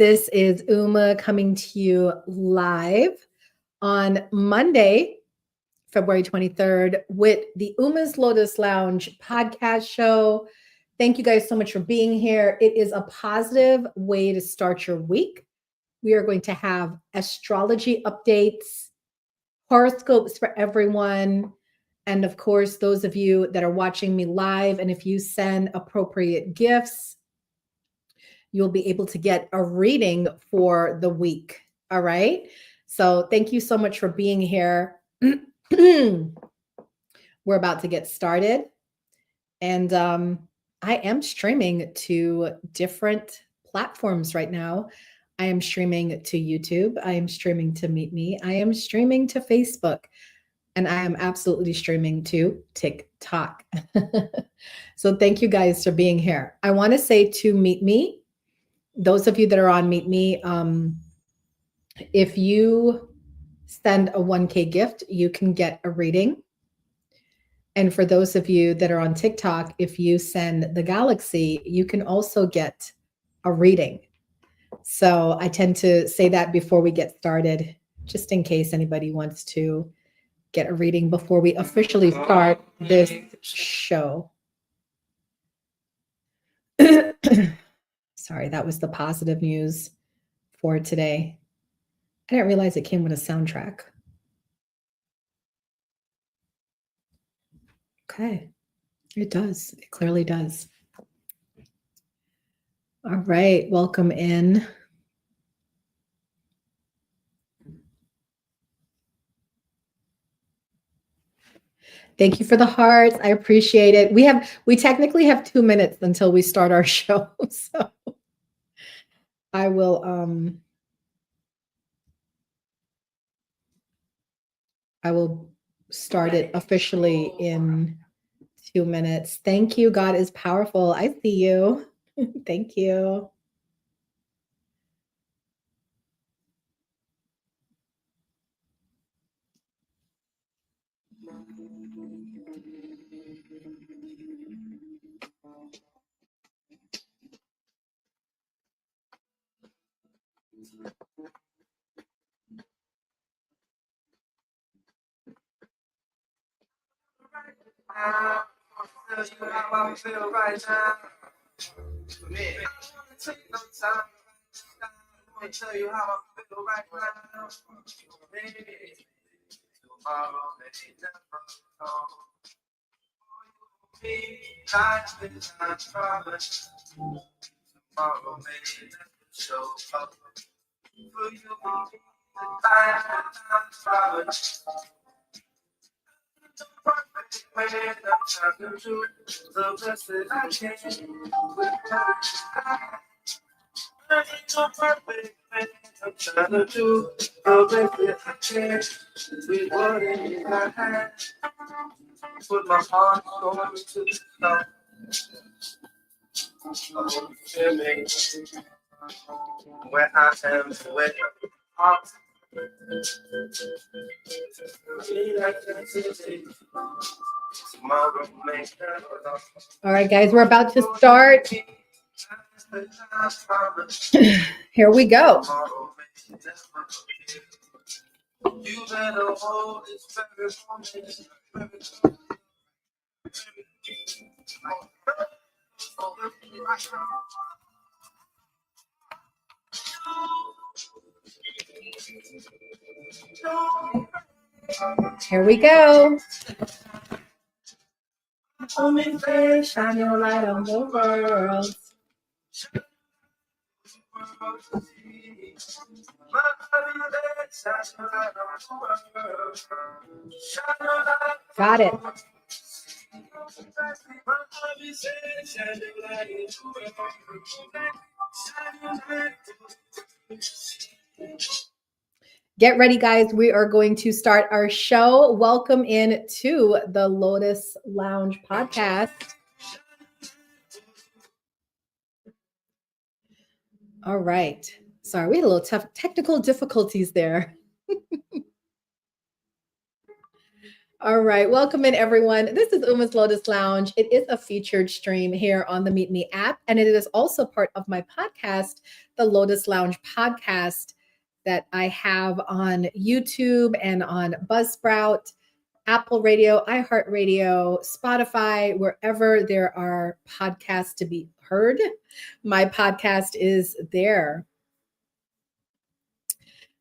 This is Uma coming to you live on Monday, February 23rd, with the Uma's Lotus Lounge podcast show. Thank you guys so much for being here. It is a positive way to start your week. We are going to have astrology updates, horoscopes for everyone, and of course, those of you that are watching me live, and if you send appropriate gifts, you'll be able to get a reading for the week. All right. So thank you so much for being here. We're about to get started. And I am streaming to different platforms right now. I am streaming to YouTube. I am streaming to MeetMe. I am streaming to Facebook. And I am absolutely streaming to TikTok. So thank you guys for being here. I want to say to MeetMe, those of you that are on MeetMe, if you send a 1K gift, you can get a reading. And for those of you that are on TikTok, if you send the galaxy, you can also get a reading. So I tend to say that before we get started, just in case anybody wants to get a reading before we officially start this show. Sorry, that was the positive news for today. I didn't realize it came with a soundtrack. Okay, it does. It clearly does. All right, welcome in. Thank you for the hearts. I appreciate it. We technically have 2 minutes until we start our show. So I will start it officially in 2 minutes. Thank you. God is powerful. I see you. Thank you. I'll tell you how I feel right now. I wanna take no time. Let me tell you how I feel right now. Maybe tomorrow may never come. Me, life's been time promise. Tomorrow may never show up. For you, life's been time promise. When I'm talking to the best that I can with my eyes. So perfect when I'm trying to do the best that I can with what it is I have. Put my heart going to the stone. Oh, feel me where I am, where I'm at. All right, guys, we're about to start. Here we go. Here we go. Shine your light on the world. Got it. Get ready, guys. We are going to start our show. Welcome in to the Lotus Lounge podcast. All right. Sorry, we had a little tough technical difficulties there. All right, welcome in everyone. This is Uma's Lotus Lounge. It is a featured stream here on the MeetMe app, and it is also part of my podcast, the Lotus Lounge podcast that I have on YouTube and on Buzzsprout, Apple Radio, iHeartRadio, Spotify, wherever there are podcasts to be heard. My podcast is there.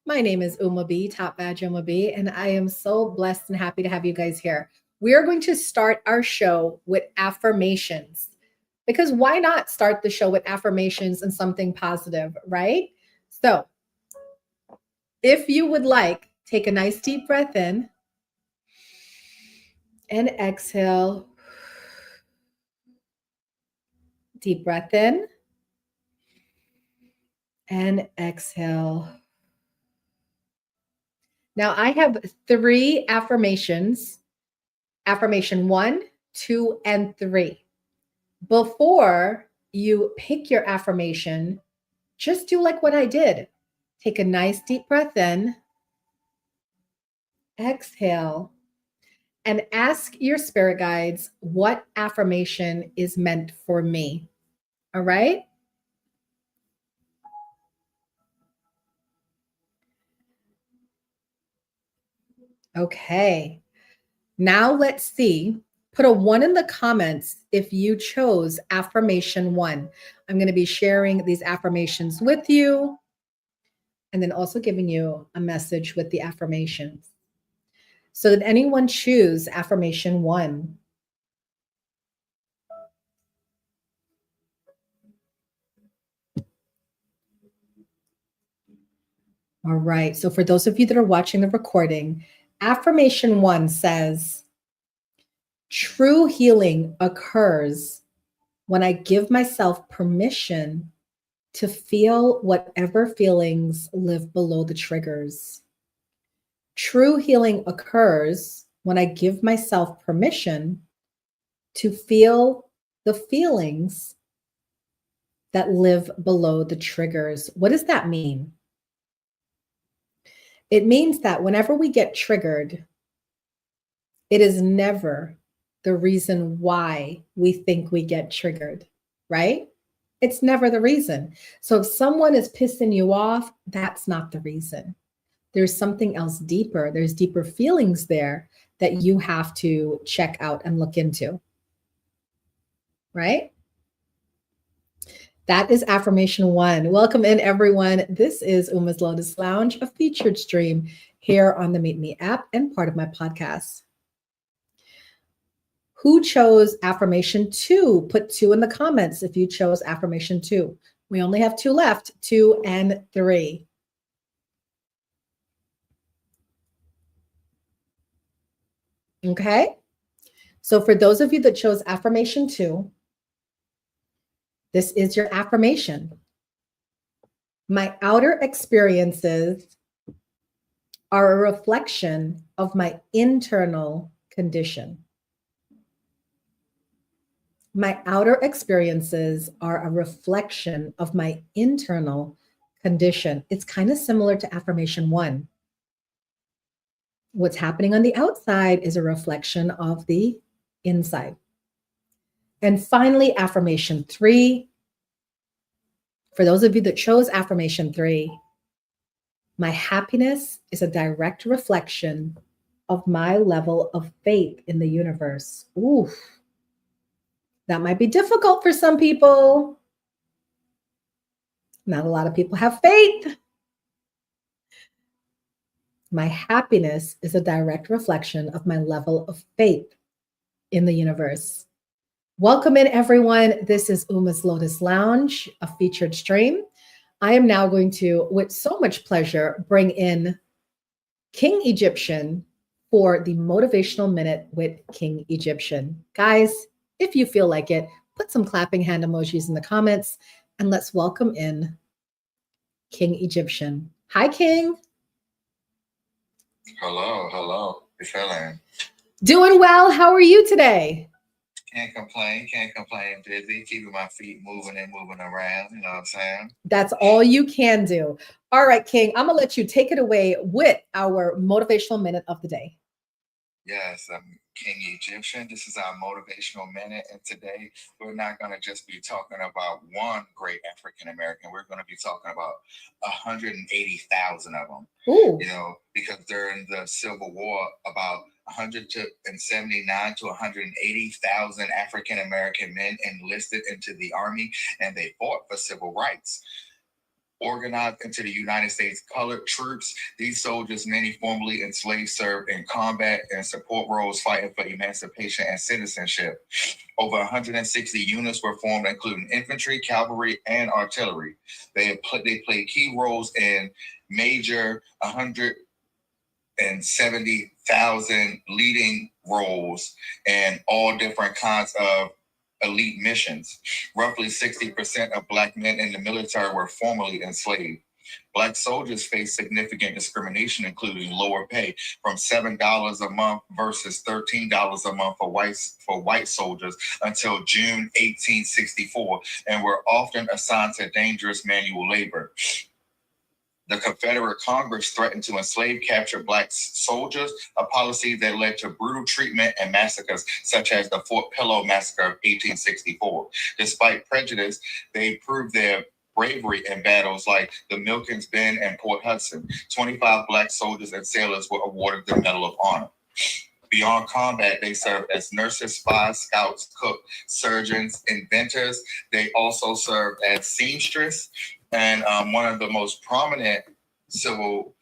My name is Uma B, Top Badge Uma B, and I am so blessed and happy to have you guys here. We are going to start our show with affirmations because why not start the show with affirmations and something positive, right? So, if you would like, take a nice deep breath in and exhale. Deep breath in and exhale. Now, I have 3 affirmations, affirmation 1, 2, and 3. Before you pick your affirmation, just do like what I did. Take a nice deep breath in, exhale, and ask your spirit guides what affirmation is meant for me. All right? Okay. Now let's see. Put a 1 in the comments if you chose affirmation 1. I'm going to be sharing these affirmations with you and then also giving you a message with the affirmations. So did anyone choose affirmation 1? All right. So for those of you that are watching the recording, affirmation 1 says, true healing occurs when I give myself permission to feel whatever feelings live below the triggers. True healing occurs when I give myself permission to feel the feelings that live below the triggers. What does that mean? It means that whenever we get triggered, it is never the reason why we think we get triggered, right? It's never the reason. So if someone is pissing you off, that's not the reason. There's something else deeper. There's deeper feelings there that you have to check out and look into, right? That is affirmation 1. Welcome in, everyone. This is Uma's Lotus Lounge, a featured stream here on the MeetMe app and part of my podcast. Who chose affirmation 2? Put 2 in the comments if you chose affirmation 2. We only have 2 left, 2 and 3. Okay? So for those of you that chose affirmation 2, this is your affirmation. My outer experiences are a reflection of my internal condition. My outer experiences are a reflection of my internal condition. It's kind of similar to affirmation 1. What's happening on the outside is a reflection of the inside. And finally, affirmation 3. For those of you that chose affirmation 3, my happiness is a direct reflection of my level of faith in the universe. Ooh, that might be difficult for some people. Not a lot of people have faith. My happiness is a direct reflection of my level of faith in the universe. Welcome in, everyone. This is Uma's Lotus Lounge, a featured stream. I am now going to, with so much pleasure, bring in King Egyptian for the Motivational Minute with King Egyptian. Guys, if you feel like it, put some clapping hand emojis in the comments and let's welcome in King Egyptian. Hi, King. Hello. You feeling? Doing well. How are you today? Can't complain. Busy, keeping my feet moving and moving around. You know what I'm saying? That's all you can do. All right, King, I'm going to let you take it away with our Motivational Minute of the day. Yes, I'm King Egyptian. This is our motivational minute, and today we're not going to just be talking about one great African American. We're going to be talking about 180,000 of them. Ooh. You know, because during the Civil War, about 179 to 180,000 African American men enlisted into the army, and they fought for civil rights. Organized into the United States colored troops, these soldiers, many formerly enslaved, served in combat and support roles fighting for emancipation and citizenship. Over 160 units were formed, including infantry, cavalry, and artillery. They played key roles in major 170,000 leading roles in all different kinds of elite missions. Roughly 60% of Black men in the military were formerly enslaved. Black soldiers faced significant discrimination, including lower pay from $7 a month versus $13 a month for white soldiers until June 1864, and were often assigned to dangerous manual labor. The Confederate Congress threatened to enslave captured Black soldiers, a policy that led to brutal treatment and massacres, such as the Fort Pillow Massacre of 1864. Despite prejudice, they proved their bravery in battles like the Milton's Bend and Port Hudson. 25 Black soldiers and sailors were awarded the Medal of Honor. Beyond combat, they served as nurses, spies, scouts, cooks, surgeons, inventors. They also served as seamstress. And one of the most prominent Civil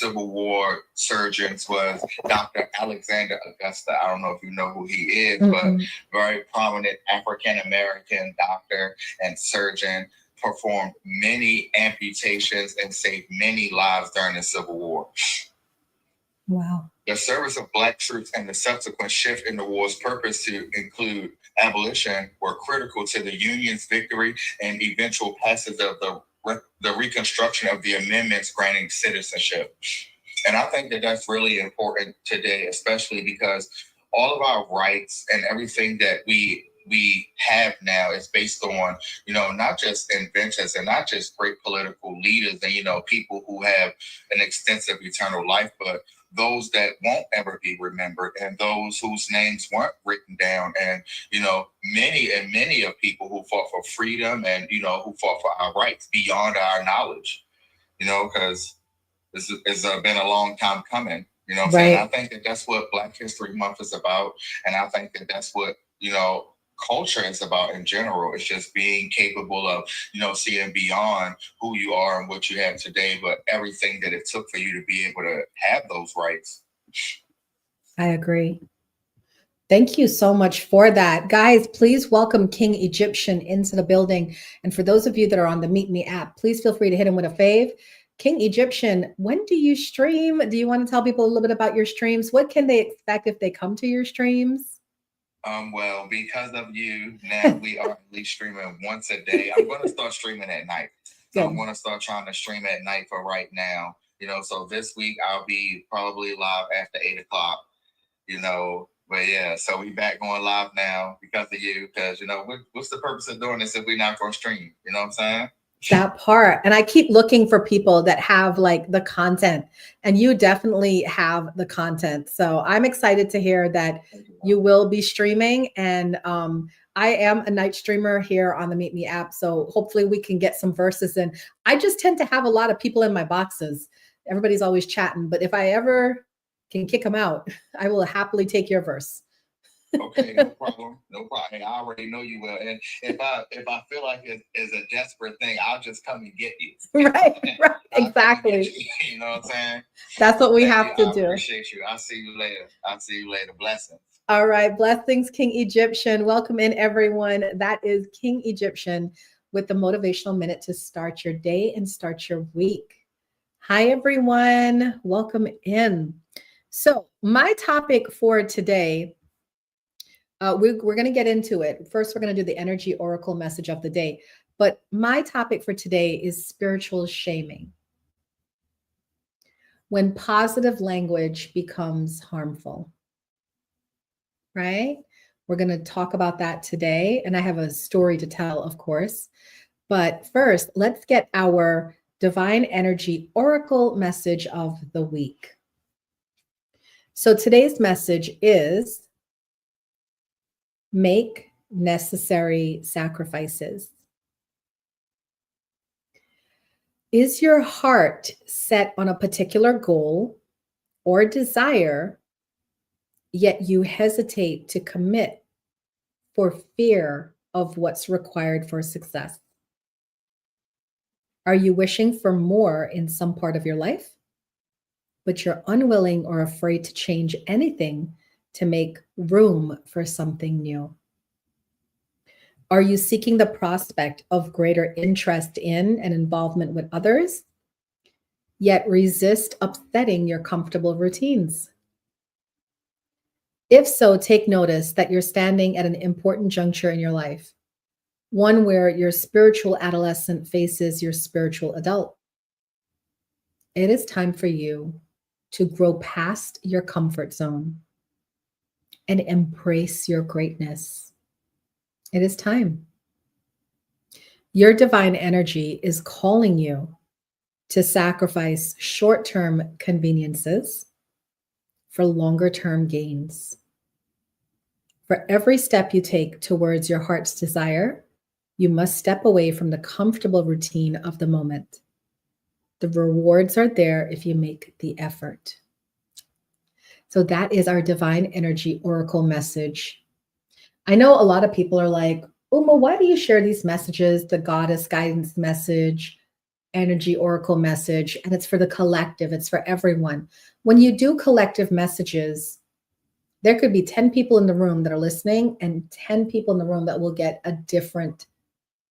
War surgeons was Dr. Alexander Augusta. I don't know if you know who he is, but very prominent African-American doctor and surgeon, performed many amputations and saved many lives during the Civil War. Wow. The service of Black troops and the subsequent shift in the war's purpose to include abolition were critical to the Union's victory and eventual passage of the reconstruction of the amendments granting citizenship. And I think that that's really important today, especially because all of our rights and everything that we have now is based on, not just inventions and not just great political leaders and, people who have an extensive eternal life, but those that won't ever be remembered and those whose names weren't written down. And, many of people who fought for freedom and, who fought for our rights beyond our knowledge, because this has been a long time coming, what I'm saying? I think that that's what Black History Month is about. And I think that that's what, culture is about in general. It's just being capable of, seeing beyond who you are and what you have today, but everything that it took for you to be able to have those rights. I agree. Thank you so much for that. Guys, please welcome King Egyptian into the building. And for those of you that are on the MeetMe app, please feel free to hit him with a fave. King Egyptian, when do you stream? Do you want to tell people a little bit about your streams? What can they expect if they come to your streams? Well, because of you, now we are at least streaming once a day. I'm going to start streaming at night. So I'm going to start trying to stream at night for right now. So this week I'll be probably live after 8 o'clock, But yeah, so we back going live now because of you. Because, what's the purpose of doing this if we're not going to stream? You know what I'm saying? That part. And I keep looking for people that have like the content, and you definitely have the content. So I'm excited to hear that you will be streaming. And I am a night streamer here on the MeetMe app. So hopefully we can get some verses in. I just tend to have a lot of people in my boxes. Everybody's always chatting, but if I ever can kick them out, I will happily take your verse. Okay, no problem. No problem. I already know you will. And if I feel like it's a desperate thing, I'll just come and get you. Right, exactly. You know what I'm saying? That's what we have to do. I appreciate you. I'll see you later. Blessings. All right. Blessings, King Egyptian. Welcome in, everyone. That is King Egyptian with the Motivational Minute to start your day and start your week. Hi, everyone. Welcome in. So my topic for today, we're going to get into it. First, we're going to do the energy oracle message of the day. But my topic for today is spiritual shaming. When positive language becomes harmful. Right? We're going to talk about that today. And I have a story to tell, of course. But first, let's get our divine energy oracle message of the week. So today's message is make necessary sacrifices. Is your heart set on a particular goal or desire, yet you hesitate to commit for fear of what's required for success? Are you wishing for more in some part of your life, but you're unwilling or afraid to change anything to make room for something new? Are you seeking the prospect of greater interest in and involvement with others, yet resist upsetting your comfortable routines? If so, take notice that you're standing at an important juncture in your life, one where your spiritual adolescent faces your spiritual adult. It is time for you to grow past your comfort zone and embrace your greatness. It is time. Your divine energy is calling you to sacrifice short-term conveniences for longer-term gains. For every step you take towards your heart's desire, you must step away from the comfortable routine of the moment. The rewards are there if you make the effort. So that is our divine energy oracle message. I know a lot of people are like, Uma, why do you share these messages, the goddess guidance message, energy oracle message, and it's for the collective, it's for everyone. When you do collective messages, there could be 10 people in the room that are listening and 10 people in the room that will get a different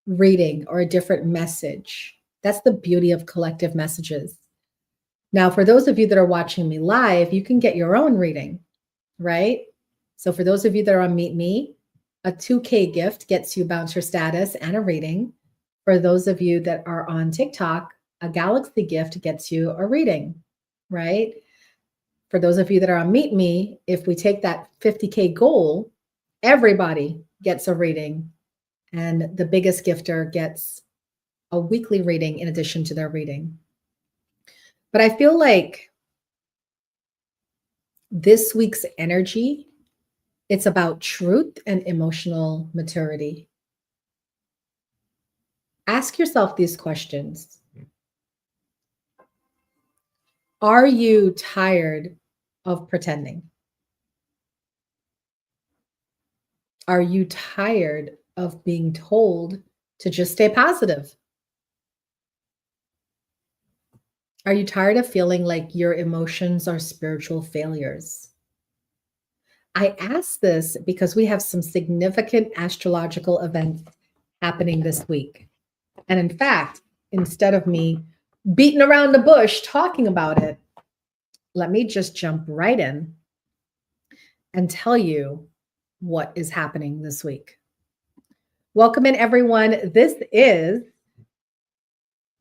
reading or a different message. That's the beauty of collective messages. Now, for those of you that are watching me live, you can get your own reading, right? So for those of you that are on MeetMe, a 2K gift gets you bouncer status and a reading. For those of you that are on TikTok, a galaxy gift gets you a reading, right? For those of you that are on MeetMe, if we take that 50K goal, everybody gets a reading. And the biggest gifter gets a weekly reading in addition to their reading. But I feel like this week's energy, it's about truth and emotional maturity. Ask yourself these questions. Are you tired of pretending? Are you tired of being told to just stay positive? Are you tired of feeling like your emotions are spiritual failures? I ask this because we have some significant astrological events happening this week. And in fact, instead of me beating around the bush talking about it, let me just jump right in and tell you what is happening this week. Welcome in, everyone. This is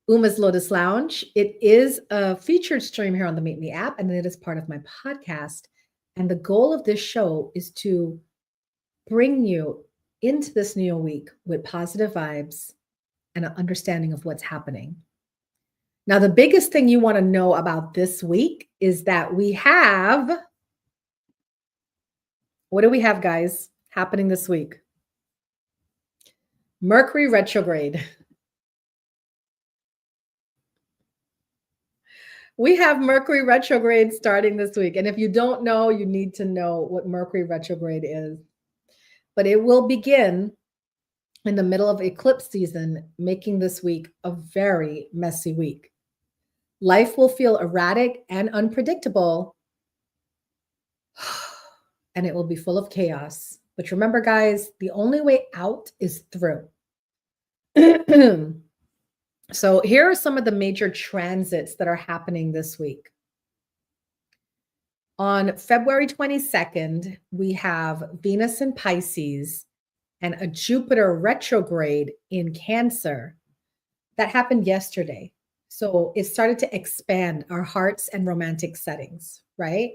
Uma's Lotus Lounge. It is a featured stream here on the MeetMe app, and it is part of my podcast. And the goal of this show is to bring you into this new week with positive vibes and an understanding of what's happening. Now, the biggest thing you want to know about this week is that we have, what do we have, guys, happening this week? Mercury retrograde. We have Mercury retrograde starting this week. And if you don't know, you need to know what Mercury retrograde is. But it will begin in the middle of eclipse season, making this week a very messy week. Life will feel erratic and unpredictable, and it will be full of chaos. But remember, guys, the only way out is through. So here are some of the major transits that are happening this week. On February 22nd, we have Venus in Pisces and a Jupiter retrograde in Cancer. That happened yesterday. So it started to expand our hearts and romantic settings, right?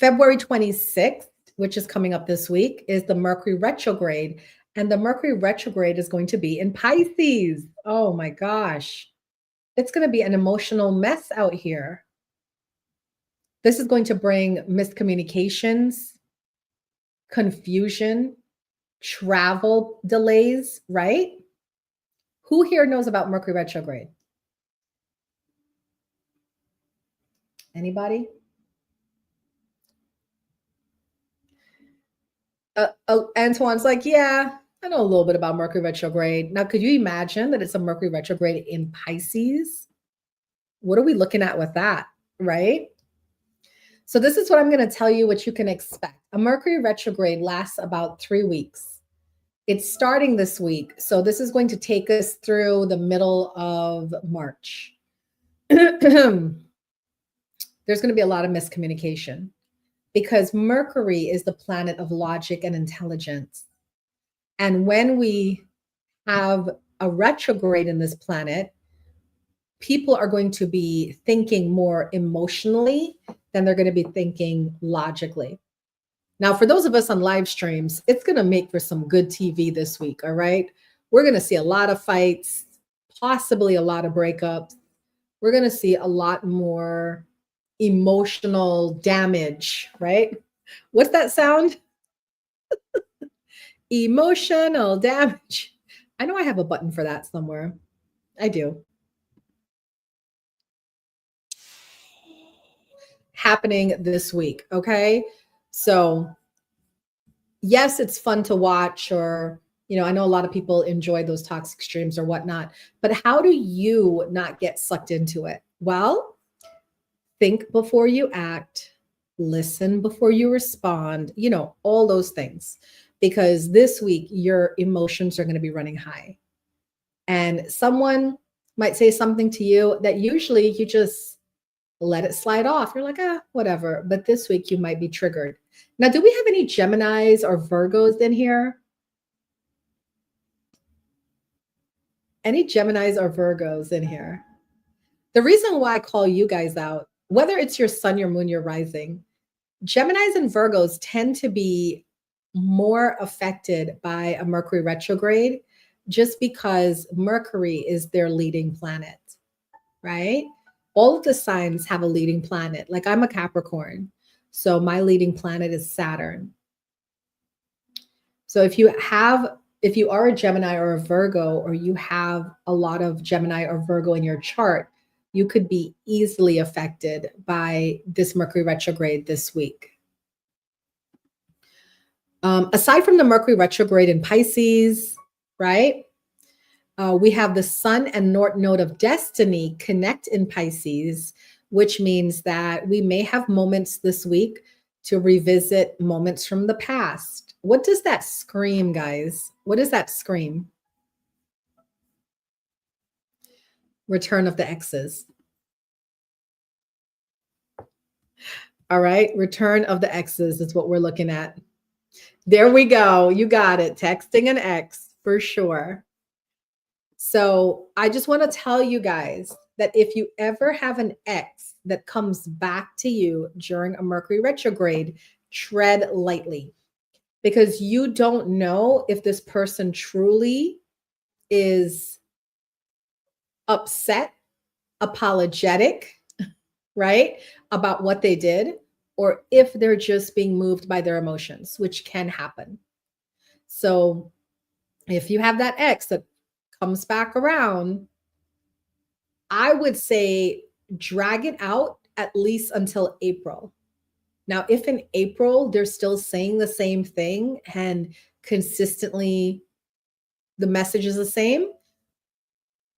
February 26th, which is coming up this week, is the Mercury retrograde. And the Mercury retrograde is going to be in Pisces. Oh my gosh. It's going to be an emotional mess out here. This is going to bring miscommunications, confusion, travel delays, right? Who here knows about Mercury retrograde? Anybody? Antoine's like, yeah, I know a little bit about Mercury retrograde. Now, could you imagine that it's a Mercury retrograde in Pisces? What are we looking at with that, right? So this is what I'm going to tell you what you can expect. A Mercury retrograde lasts about 3 weeks. It's starting this week. So this is going to take us through the middle of March. There's going to be a lot of miscommunication because Mercury is the planet of logic and intelligence. And when we have a retrograde in this planet, people are going to be thinking more emotionally than they're going to be thinking logically. Now, for those of us on live streams, it's going to make for some good TV this week, all right? We're going to see a lot of fights, possibly a lot of breakups. We're going to see a lot more emotional damage, right? What's that sound? Emotional damage. I know I have a button for that somewhere. I do. Happening this week, okay? So yes, it's fun to watch, or, I know a lot of people enjoy those toxic streams or whatnot, but how do you not get sucked into it? Well, think before you act, listen before you respond, all those things, because this week your emotions are going to be running high. And someone might say something to you that usually you just let it slide off. You're like, whatever. But this week you might be triggered. Now, do we have any Geminis or Virgos in here? Any Geminis or Virgos in here? The reason why I call you guys out, whether it's your sun, your moon, your rising, Geminis and Virgos tend to be more affected by a Mercury retrograde just because Mercury is their leading planet, right? All of the signs have a leading planet. Like I'm a Capricorn, so my leading planet is Saturn. So if you are a Gemini or a Virgo, or you have a lot of Gemini or Virgo in your chart, you could be easily affected by this Mercury retrograde this week. Aside from the Mercury retrograde in Pisces, right? We have the Sun and North Node of Destiny connect in Pisces, which means that we may have moments this week to revisit moments from the past. What does that scream, guys? What does that scream? Return of the exes. All right, return of the exes is what we're looking at. There we go. You got it. Texting an ex for sure. So I just want to tell you guys that if you ever have an ex that comes back to you during a Mercury retrograde, tread lightly, because you don't know if this person truly is upset, apologetic, right, about what they did, or if they're just being moved by their emotions, which can happen. So if you have that ex that comes back around, I would say drag it out at least until April. Now, if in April they're still saying the same thing and consistently the message is the same,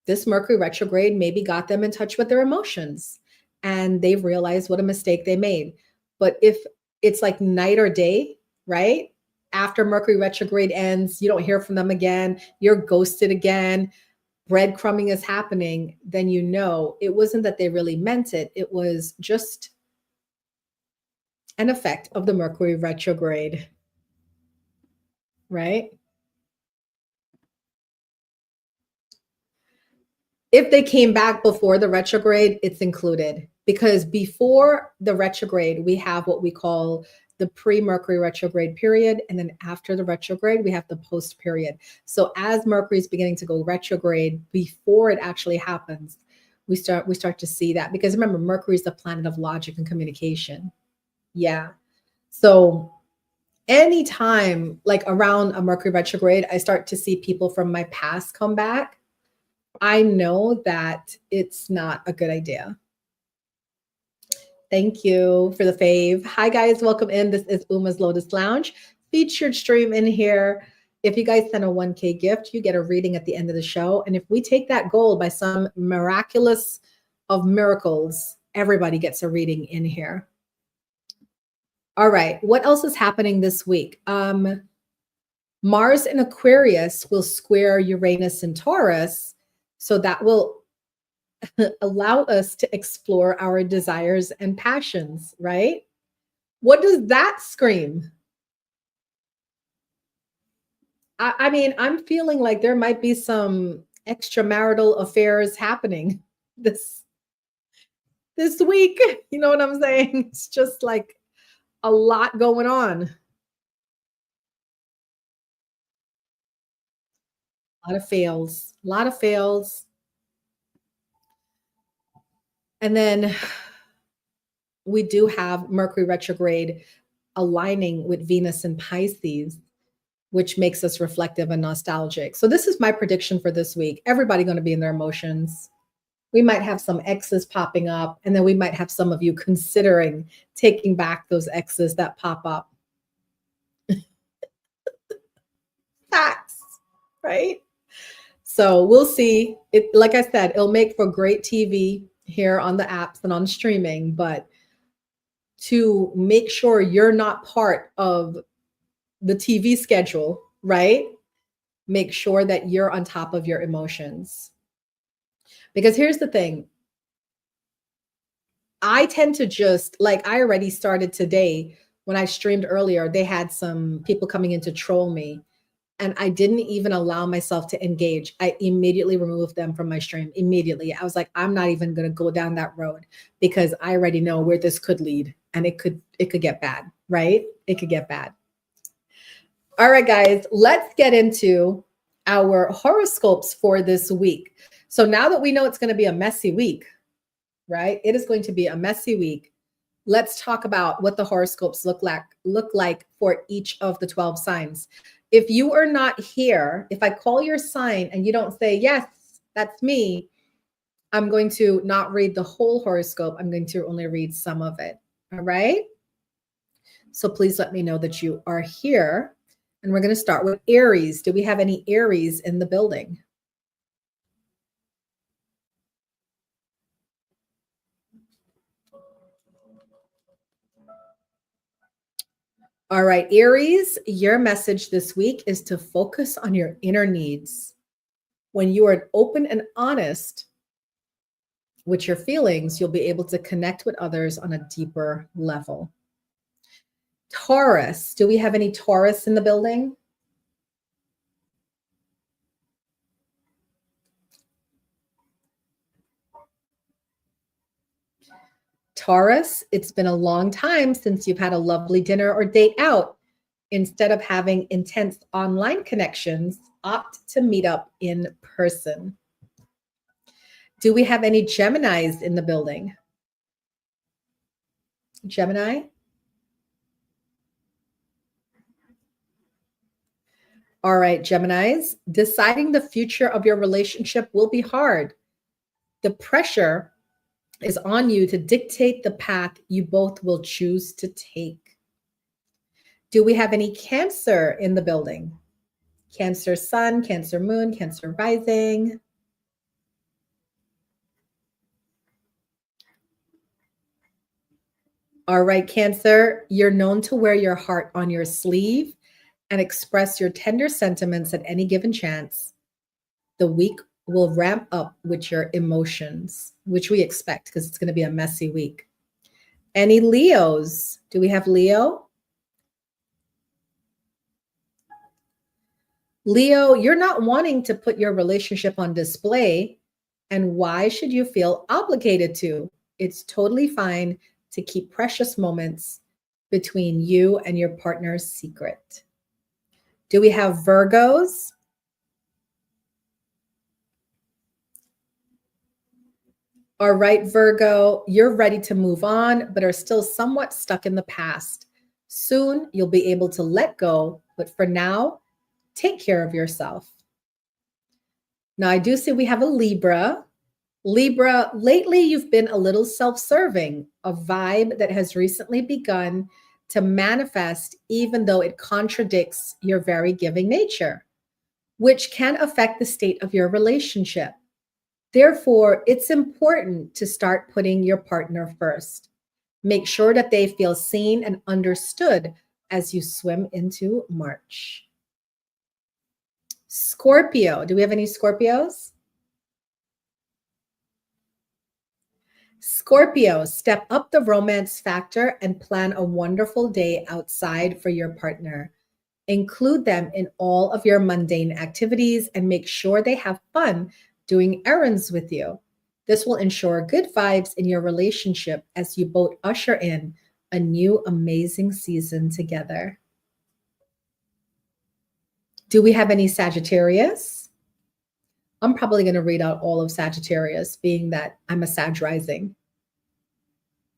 this Mercury retrograde maybe got them in touch with their emotions and they've realized what a mistake they made. But if it's like night or day, right? After Mercury retrograde ends, you don't hear from them again, you're ghosted again, breadcrumbing is happening, then you know it wasn't that they really meant it. It was just an effect of the Mercury retrograde, right? If they came back before the retrograde, it's included, because before the retrograde, we have what we call the pre-Mercury retrograde period. And then after the retrograde, we have the post period. So as Mercury is beginning to go retrograde, before it actually happens, we start to see that, because remember, Mercury is the planet of logic and communication. Yeah. So anytime like around a Mercury retrograde, I start to see people from my past come back, I know that it's not a good idea. Thank you for the fave. Hi guys, welcome in. This is Uma's Lotus Lounge, featured stream in here. If you guys send a 1K gift, you get a reading at the end of the show. And if we take that gold by some miraculous of miracles, everybody gets a reading in here. All right, what else is happening this week? Mars in Aquarius will square Uranus in Taurus, so that will allow us to explore our desires and passions, right? What does that scream? I mean, I'm feeling like there might be some extramarital affairs happening this week. You know what I'm saying? It's just like a lot going on. A lot of fails, a lot of fails. And then we do have Mercury retrograde aligning with Venus in Pisces, which makes us reflective and nostalgic. So this is my prediction for this week. Everybody going to be in their emotions. We might have some exes popping up, and then we might have some of you considering taking back those exes that pop up. Facts, right? So we'll see. It, like I said, it'll make for great TV here on the apps and on streaming, but to make sure you're not part of the TV schedule, right? Make sure that you're on top of your emotions. Because here's the thing. I tend to just, like, I already started today when I streamed earlier, they had some people coming in to troll me, and I didn't even allow myself to engage. I immediately removed them from my stream. Immediately. I was like, I'm not even going to go down that road, because I already know where this could lead, and it could get bad, right? It could get bad. All right, guys, let's get into our horoscopes for this week. So now that we know it's going to be a messy week, right? It is going to be a messy week. Let's talk about what the horoscopes look like for each of the 12 signs. If you are not here, if I call your sign and you don't say, yes, that's me, I'm going to not read the whole horoscope. I'm going to only read some of it. All right. So please let me know that you are here. And we're going to start with Aries. Do we have any Aries in the building? All right, Aries, your message this week is to focus on your inner needs. When you are open and honest with your feelings, you'll be able to connect with others on a deeper level. Taurus, do we have any Taurus in the building? Taurus, it's been a long time since you've had a lovely dinner or date out. Instead of having intense online connections, opt to meet up in person. Do we have any Geminis in the building? Gemini? All right, Geminis, deciding the future of your relationship will be hard. The pressure is on you to dictate the path you both will choose to take. Do we have any Cancer in the building? Cancer sun, Cancer moon, Cancer rising. All right, Cancer, you're known to wear your heart on your sleeve and express your tender sentiments at any given chance. The week will ramp up with your emotions, which we expect because it's going to be a messy week. Any Leos? Do we have Leo? Leo, you're not wanting to put your relationship on display. And why should you feel obligated to? It's totally fine to keep precious moments between you and your partner's secret. Do we have Virgos? All right, Virgo, you're ready to move on, but are still somewhat stuck in the past. Soon you'll be able to let go, but for now, take care of yourself. Now, I do see we have a Libra. Libra, lately you've been a little self-serving, a vibe that has recently begun to manifest, even though it contradicts your very giving nature, which can affect the state of your relationship. Therefore, it's important to start putting your partner first. Make sure that they feel seen and understood as you swim into March. Scorpio, do we have any Scorpios? Scorpio, step up the romance factor and plan a wonderful day outside for your partner. Include them in all of your mundane activities and make sure they have fun doing errands with you. This will ensure good vibes in your relationship as you both usher in a new amazing season together. Do we have any Sagittarius? I'm probably going to read out all of Sagittarius, being that I'm a Sag rising.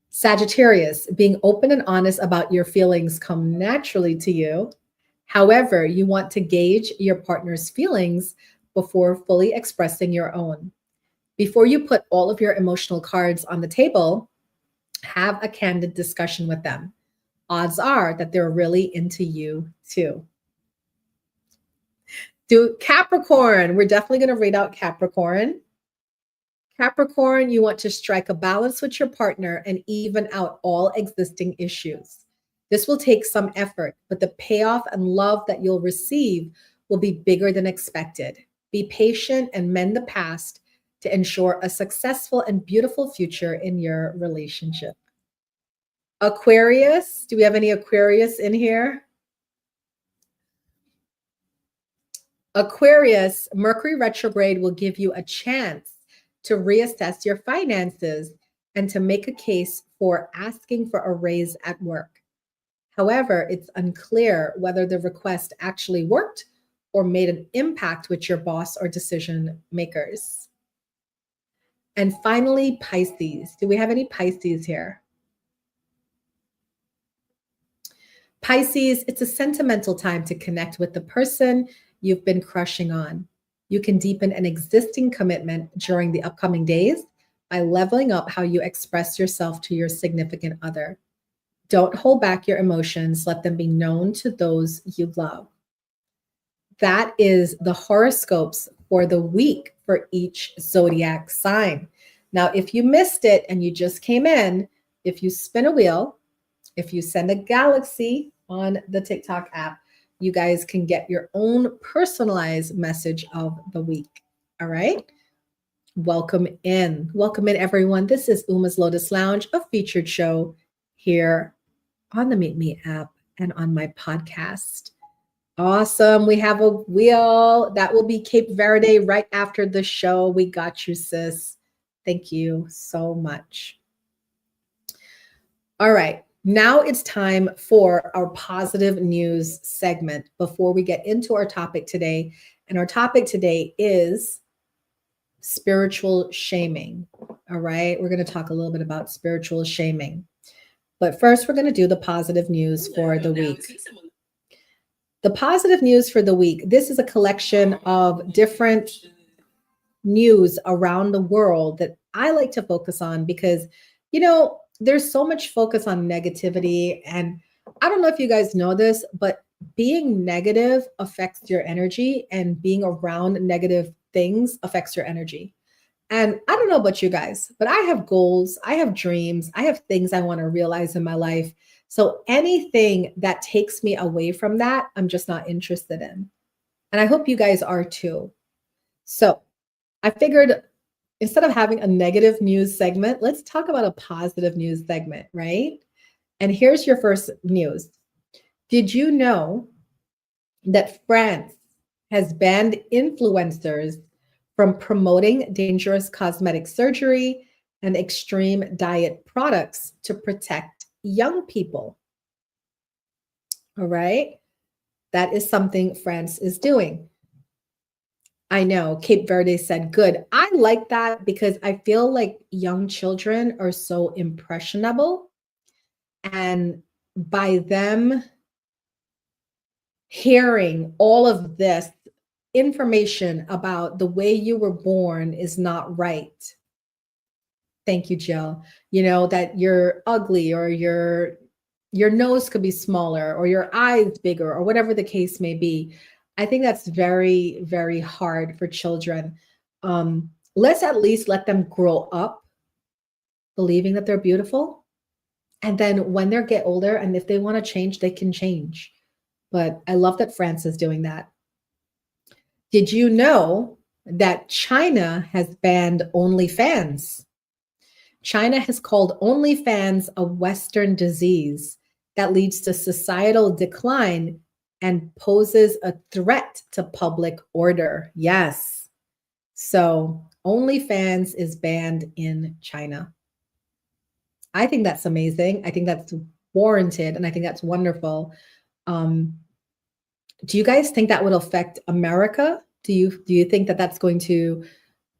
Sagittarius, being open and honest about your feelings come naturally to you. However, you want to gauge your partner's feelings before fully expressing your own. Before you put all of your emotional cards on the table, have a candid discussion with them. Odds are that they're really into you too. Do Capricorn, we're definitely going to read out Capricorn. Capricorn, you want to strike a balance with your partner and even out all existing issues. This will take some effort, but the payoff and love that you'll receive will be bigger than expected. Be patient and mend the past to ensure a successful and beautiful future in your relationship. Aquarius, do we have any Aquarius in here? Aquarius, Mercury retrograde will give you a chance to reassess your finances and to make a case for asking for a raise at work. However, it's unclear whether the request actually worked or made an impact with your boss or decision makers. And finally, Pisces. Do we have any Pisces here? Pisces, it's a sentimental time to connect with the person you've been crushing on. You can deepen an existing commitment during the upcoming days by leveling up how you express yourself to your significant other. Don't hold back your emotions. Let them be known to those you love. That is the horoscopes for the week for each zodiac sign. Now, if you missed it and you just came in, if you spin a wheel, if you send a galaxy on the TikTok app, you guys can get your own personalized message of the week. All right. Welcome in. Welcome in, everyone. This is Uma's Lotus Lounge, a featured show here on the MeetMe app and on my podcast. Awesome. We have a wheel that will be Cape Verde right after the show. We got you, sis. Thank you so much. All right. Now it's time for our positive news segment before we get into our topic today. And our topic today is spiritual shaming. All right. We're going to talk a little bit about spiritual shaming. But first, we're going to do the positive news for the week. The positive news for the week. This is a collection of different news around the world that I like to focus on because, you know, there's so much focus on negativity. And I don't know if you guys know this, but being negative affects your energy, and being around negative things affects your energy. And I don't know about you guys, but I have goals, I have dreams, I have things I want to realize in my life. So anything that takes me away from that, I'm just not interested in. And I hope you guys are too. So I figured instead of having a negative news segment, let's talk about a positive news segment, right? And here's your first news. Did you know that France has banned influencers from promoting dangerous cosmetic surgery and extreme diet products to protect young people? All right. That is something France is doing. I know. Cape Verde said, good. I like that because I feel like young children are so impressionable. And by them hearing all of this information about the way you were born is not right. Thank you, Jill. You know, that you're ugly or your nose could be smaller or your eyes bigger or whatever the case may be. I think that's very, very hard for children. Let's at least let them grow up believing that they're beautiful. And then when they get older and if they want to change, they can change. But I love that France is doing that. Did you know that China has banned OnlyFans? China has called OnlyFans a Western disease that leads to societal decline and poses a threat to public order. Yes. So OnlyFans is banned in China. I think that's amazing. I think that's warranted, and I think that's wonderful. Do you guys think that would affect America? Do you think that that's going to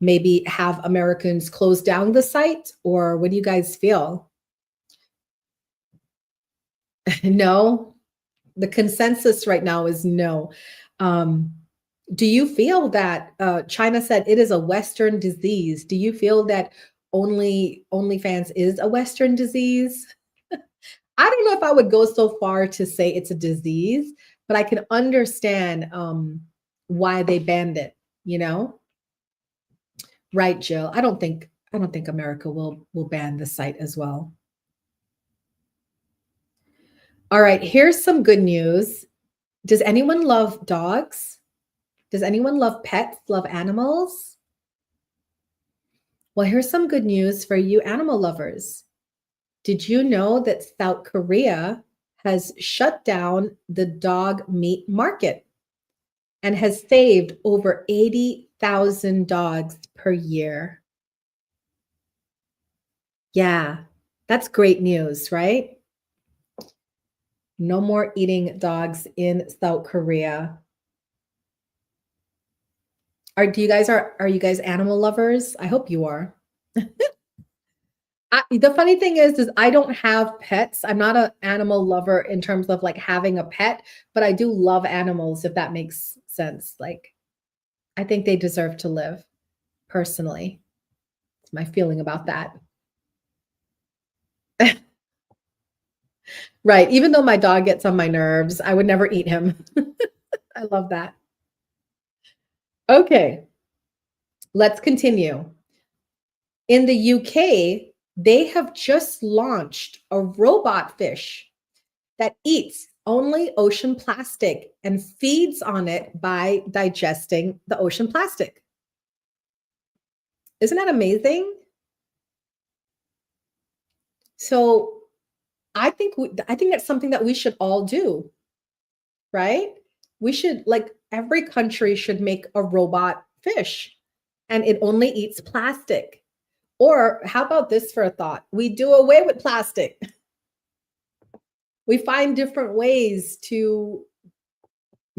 maybe have Americans close down the site, or what do you guys feel? No, the consensus right now is no. Do you feel that China said it is a Western disease? Do you feel that OnlyFans is a Western disease? I don't know if I would go so far to say it's a disease, but I can understand why they banned it, you know? Right, Jill. I don't think America will ban the site as well. All right, here's some good news. Does anyone love dogs? Does anyone love pets, love animals? Well, here's some good news for you animal lovers. Did you know that South Korea has shut down the dog meat market and has saved over 80,000 dogs per year? Yeah, that's great news, right? No more eating dogs in South Korea. Are you guys animal lovers? I hope you are. The funny thing is I don't have pets. I'm not an animal lover in terms of like having a pet, but I do love animals, if that makes sense. Like, I think they deserve to live, personally. It's my feeling about that. Right. Even though my dog gets on my nerves, I would never eat him. I love that. Okay. Let's continue. In the UK, they have just launched a robot fish that eats only ocean plastic and feeds on it by digesting the ocean plastic. Isn't that amazing? So I think that's something that we should all do, right? We should, like, every country should make a robot fish and it only eats plastic. Or how about this for a thought? We do away with plastic. We find different ways to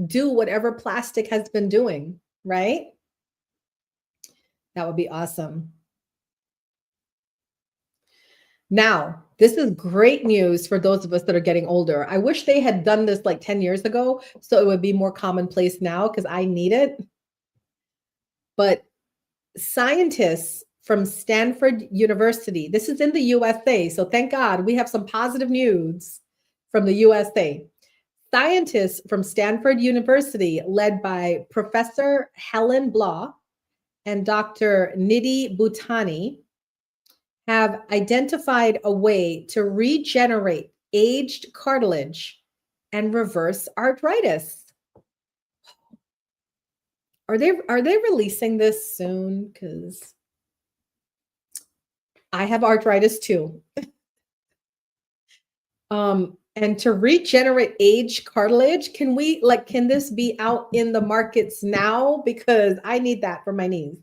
do whatever plastic has been doing, right? That would be awesome. Now, this is great news for those of us that are getting older. I wish they had done this like 10 years ago, so it would be more commonplace now because I need it. But scientists from Stanford University, this is in the USA, so thank God we have some positive news from the USA. Scientists from Stanford University, led by Professor Helen Blah and Dr. Nidhi Bhutani, have identified a way to regenerate aged cartilage and reverse arthritis. Are they releasing this soon? Because I have arthritis too. And to regenerate aged cartilage, can this be out in the markets now? Because I need that for my knees.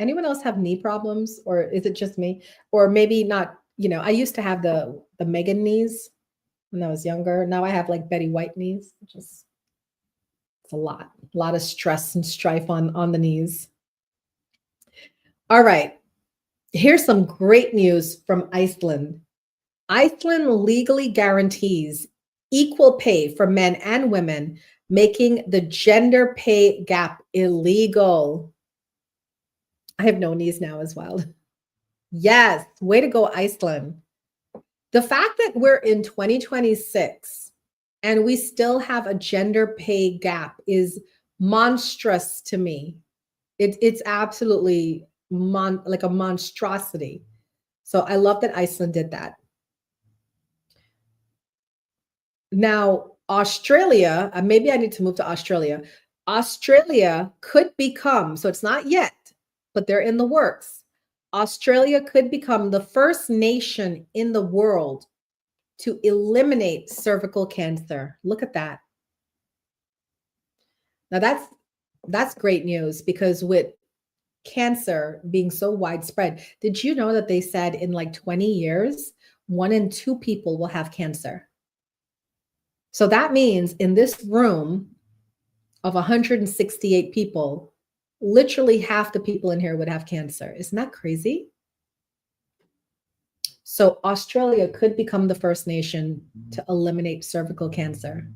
Anyone else have knee problems, or is it just me? Or maybe not, I used to have the Megan knees when I was younger. Now I have like Betty White knees. It's a lot of stress and strife on the knees. All right. Here's some great news from Iceland. Iceland legally guarantees equal pay for men and women, making the gender pay gap illegal. I have no knees now as well. Yes, way to go, Iceland. The fact that we're in 2026 and we still have a gender pay gap is monstrous to me. It's absolutely like a monstrosity. So I love that Iceland did that. Now, Australia, maybe I need to move to Australia. Australia could become, so it's not yet, but they're in the works. Australia could become the first nation in the world to eliminate cervical cancer. Look at that. Now that's great news, because with cancer being so widespread, did you know that they said in like 20 years, 1 in 2 people will have cancer? So that means in this room of 168 people, literally half the people in here would have cancer. Isn't that crazy? So Australia could become the first nation to eliminate cervical cancer.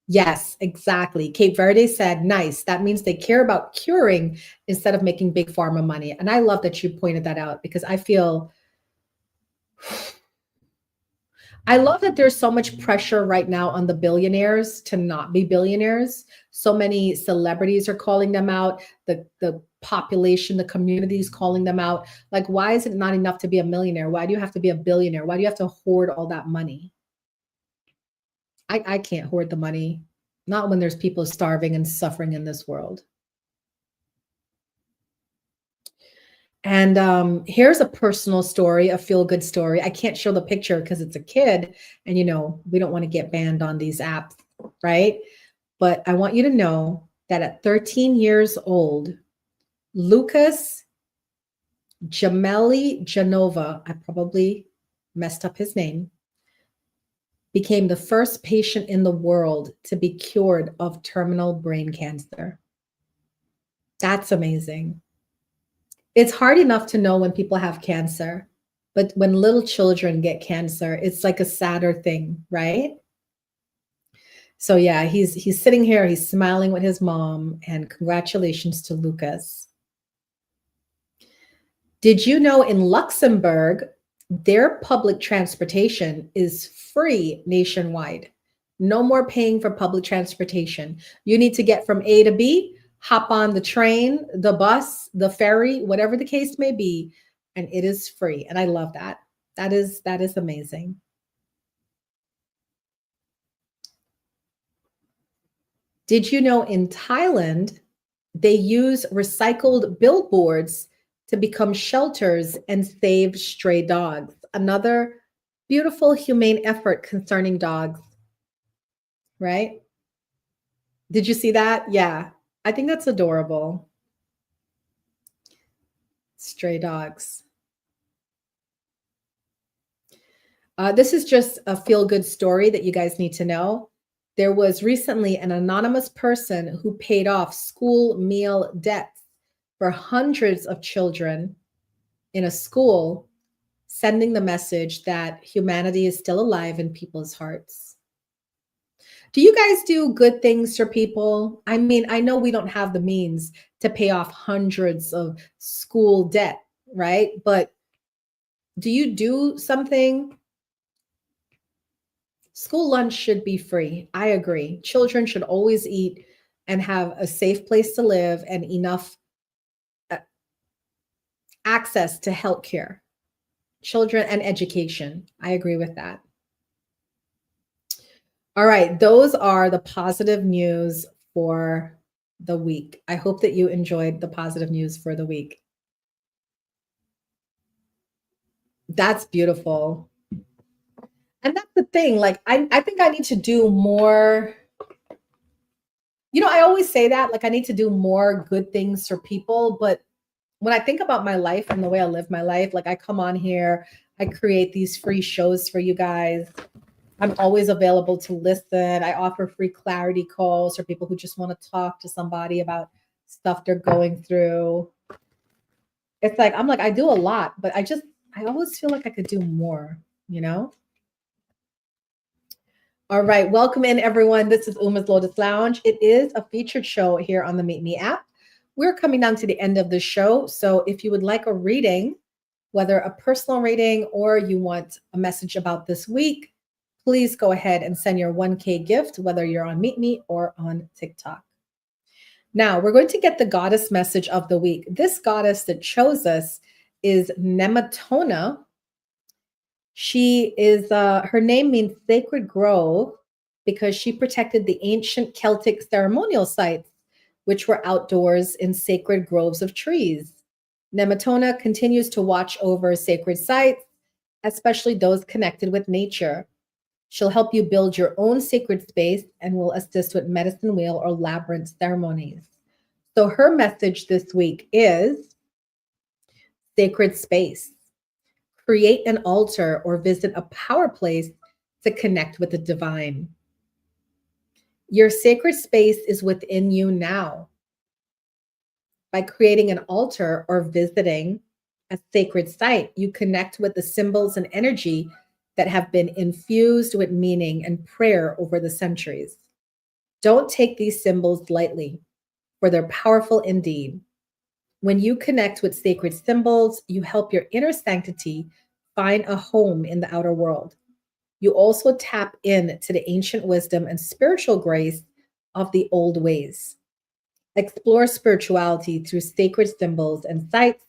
Yes, exactly. Cape Verde said, nice. That means they care about curing instead of making big pharma money. And I love that you pointed that out, because I love that there's so much pressure right now on the billionaires to not be billionaires. So many celebrities are calling them out. The population, the community is calling them out. Like, why is it not enough to be a millionaire? Why do you have to be a billionaire? Why do you have to hoard all that money? I can't hoard the money, not when there's people starving and suffering in this world. And here's a personal story, a feel-good story. I can't show the picture because it's a kid, and we don't want to get banned on these apps, right? But I want you to know that at 13 years old, Lucas Gemelli Genova, I probably messed up his name, became the first patient in the world to be cured of terminal brain cancer. That's amazing. It's hard enough to know when people have cancer, but when little children get cancer, it's like a sadder thing, right? So yeah, he's sitting here, he's smiling with his mom, and congratulations to Lucas. Did you know in Luxembourg, their public transportation is free nationwide? No more paying for public transportation. You need to get from A to B, hop on the train, the bus, the ferry, whatever the case may be, and it is free. And I love that. That is amazing. Did you know in Thailand, they use recycled billboards to become shelters and save stray dogs? Another beautiful, humane effort concerning dogs, right? Did you see that? Yeah, I think that's adorable. Stray dogs. This is just a feel-good story that you guys need to know. There was recently an anonymous person who paid off school meal debts for hundreds of children in a school, sending the message that humanity is still alive in people's hearts. Do you guys do good things for people? I mean, I know we don't have the means to pay off hundreds of school debt, right? But do you do something? School lunch should be free. I agree. Children should always eat and have a safe place to live and enough access to healthcare, children, and education. I agree with that. All right, those are the positive news for the week. I hope that you enjoyed the positive news for the week. That's beautiful. And that's the thing, like, I think I need to do more. I always say that, like, I need to do more good things for people. But when I think about my life and the way I live my life, like, I come on here, I create these free shows for you guys. I'm always available to listen. I offer free clarity calls for people who just want to talk to somebody about stuff they're going through. It's like, I'm like, I do a lot, but I always feel like I could do more, you know? All right. Welcome in, everyone. This is Uma's Lotus Lounge. It is a featured show here on the MeetMe app. We're coming down to the end of the show. So if you would like a reading, whether a personal reading or you want a message about this week, please go ahead and send your 1K gift, whether you're on MeetMe or on TikTok. Now, we're going to get the goddess message of the week. This goddess that chose us is Nematona. She is, her name means sacred grove because she protected the ancient Celtic ceremonial sites, which were outdoors in sacred groves of trees. Nematona continues to watch over sacred sites, especially those connected with nature. She'll help you build your own sacred space and will assist with medicine wheel or labyrinth ceremonies. So her message this week is sacred space. Create an altar or visit a power place to connect with the divine. Your sacred space is within you now. By creating an altar or visiting a sacred site, you connect with the symbols and energy that have been infused with meaning and prayer over the centuries. Don't take these symbols lightly, for they're powerful indeed. When you connect with sacred symbols, you help your inner sanctity find a home in the outer world. You also tap into the ancient wisdom and spiritual grace of the old ways. Explore spirituality through sacred symbols and sites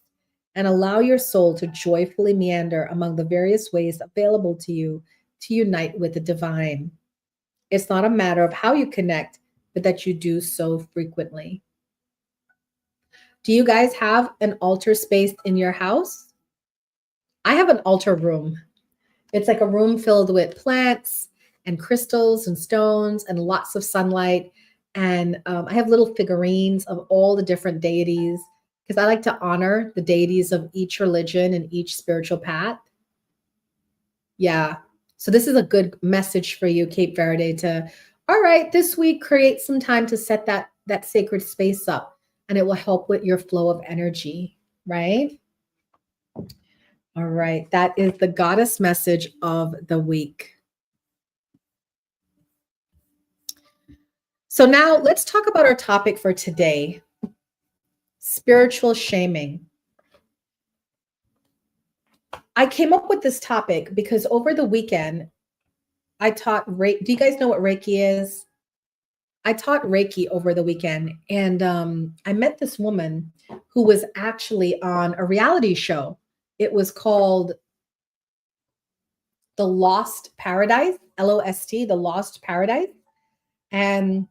and allow your soul to joyfully meander among the various ways available to you to unite with the divine. It's not a matter of how you connect, but that you do so frequently. Do you guys have an altar space in your house? I have an altar room. It's like a room filled with plants and crystals and stones and lots of sunlight. And I have little figurines of all the different deities because I like to honor the deities of each religion and each spiritual path. Yeah. So this is a good message for you, Cape Verde, to, all right, this week, create some time to set that sacred space up, and it will help with your flow of energy, right? All right. That is the goddess message of the week. So now let's talk about our topic for today, spiritual shaming. I came up with this topic because over the weekend, I taught Reiki. Do you guys know what Reiki is? I taught Reiki over the weekend, and I met this woman who was actually on a reality show. It was called The Lost Paradise, LOST, The Lost Paradise. And